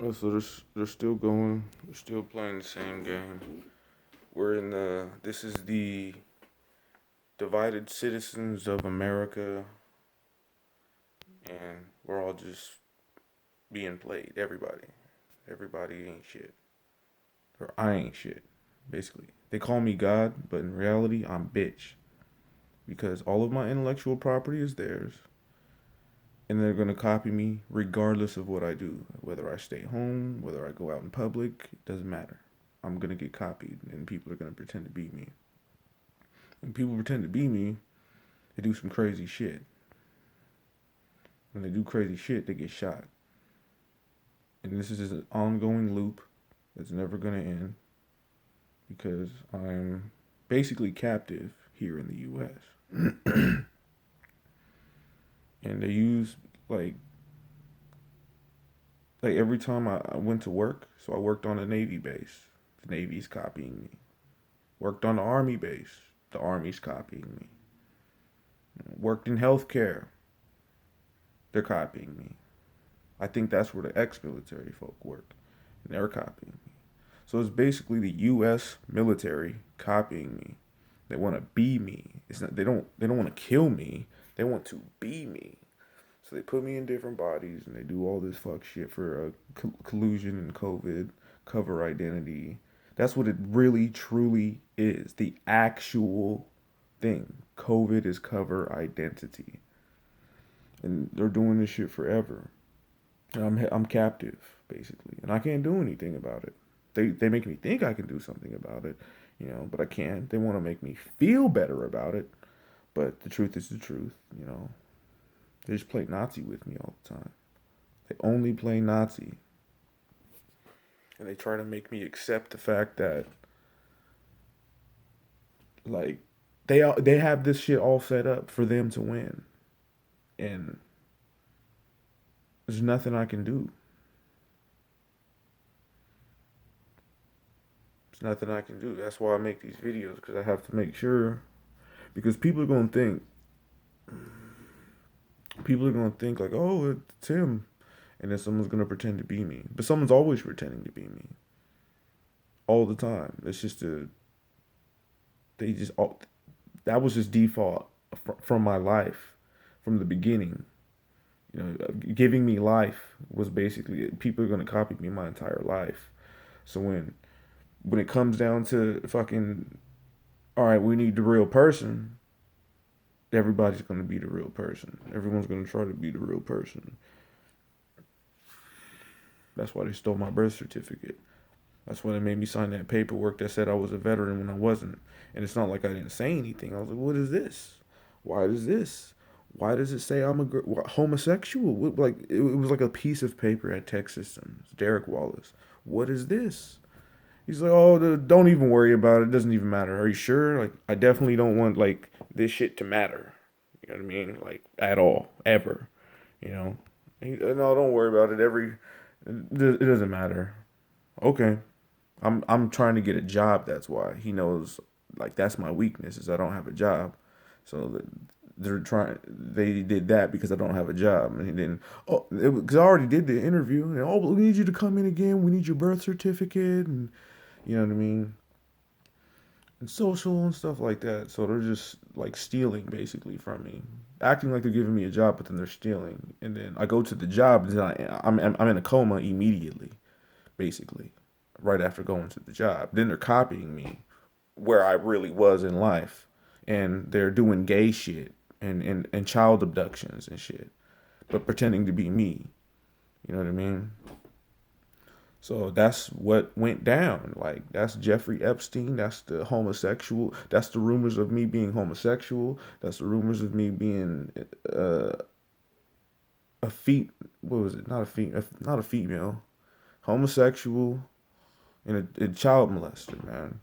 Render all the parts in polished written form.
Oh, so they're still going. They're still playing the same game. We're in the. This is the divided citizens of America, and we're all just being played. Everybody ain't shit, or I ain't shit. Basically, they call me God, but in reality, I'm bitch because all of my intellectual property is theirs, and they're gonna copy me regardless of what I do. Whether I stay home, whether I go out in public, it doesn't matter. I'm gonna get copied, and people are gonna pretend to be me. When people pretend to be me, they do some crazy shit. When they do crazy shit, they get shot. And this is just an ongoing loop that's never gonna end because I'm basically captive here in the U.S. And they use like every time I went to work, so I worked on a Navy base. The Navy's copying me. Worked on the Army base. The Army's copying me. Worked in healthcare. They're copying me. I think that's where the ex-military folk work, and they're copying me. So it's basically the U.S. military copying me. They want to be me. It's not. They don't want to kill me. They want to be me. So they put me in different bodies, and they do all this fuck shit for collusion and COVID, cover identity. That's what it really truly is. The actual thing. COVID is cover identity, and they're doing this shit forever. And I'm captive basically, and I can't do anything about it. They make me think I can do something about it, but I can't. They want to make me feel better about it, but the truth is the truth. They just play Nazi with me all the time. They only play Nazi, and they try to make me accept the fact that like they have this shit all set up for them to win, and there's nothing I can do. There's nothing I can do. That's why I make these videos because I have to make sure because people are gonna think like, oh, it's him, and then someone's gonna pretend to be me. But someone's always pretending to be me all the time. It's just a they just all that was just default from my life from the beginning. Giving me life was basically people are gonna copy me my entire life. So when it comes down to fucking all right, we need the real person. Everybody's gonna be the real person. Everyone's gonna try to be the real person. That's why they stole my birth certificate. That's why they made me sign that paperwork that said I was a veteran when I wasn't. And it's not like I didn't say anything. I was like, what is this? Why is this? Why does it say I'm a homosexual? Like it was like a piece of paper at Tech Systems. Derek Wallace. What is this? He's like, oh, don't even worry about it. It doesn't even matter. Are you sure? Like, I definitely don't want like this shit to matter. You know what I mean? Like at all, ever. You know? No, don't worry about it. It doesn't matter. Okay. I'm trying to get a job. That's why he knows. Like that's my weakness is I don't have a job. So they're trying. They did that because I don't have a job, and then because I already did the interview. And oh, we need you to come in again. We need your birth certificate, and you know what I mean, and social and stuff like that. So they're just like stealing basically from me, acting like they're giving me a job, but then they're stealing. And then I go to the job, and then I'm in a coma immediately, basically, right after going to the job. Then they're copying me where I really was in life, and they're doing gay shit and child abductions and shit, but pretending to be me. You know what I mean? So that's what went down. Like that's Jeffrey Epstein. That's the homosexual. That's the rumors of me being homosexual. That's the rumors of me being uh, a feet. What was it? Not a female. Homosexual and a child molester, man.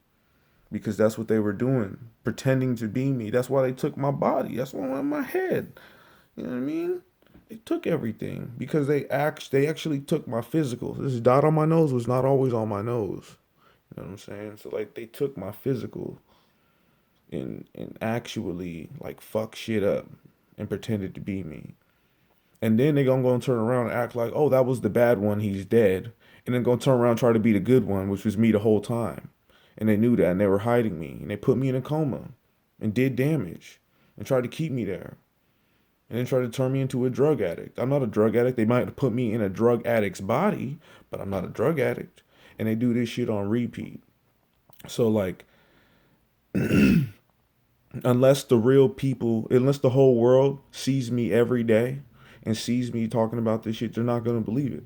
Because that's what they were doing, pretending to be me. That's why they took my body. That's why in my head. You know what I mean? They took everything because they actually took my physical. This dot on my nose was not always on my nose. You know what I'm saying? So like they took my physical and actually like fuck shit up and pretended to be me. And then they gonna go and turn around and act like, oh, that was the bad one. He's dead. and then gonna turn around and try to be the good one, which was me the whole time. And they knew that, and they were hiding me, and they put me in a coma and did damage and tried to keep me there and then tried to turn me into a drug addict. I'm not a drug addict. They might have put me in a drug addict's body, but I'm not a drug addict. And they do this shit on repeat. So like, unless the real people, unless the whole world sees me every day and sees me talking about this shit, they're not gonna believe it.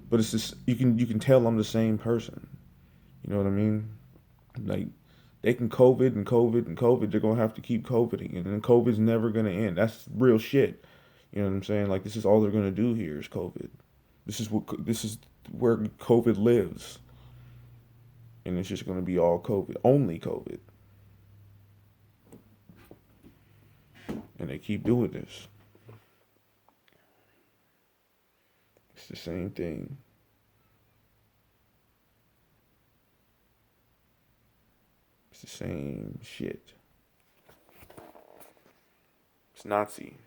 But it's just you can tell I'm the same person. You know what I mean? Like they can COVID and COVID and COVID. They're gonna have to keep COVIDing, and then COVID's never gonna end. That's real shit. You know what I'm saying? Like this is all they're gonna do here is COVID. This is where COVID lives, and it's just gonna be all COVID, only COVID, and they keep doing this. It's the same thing. It's the same shit. It's Nazi.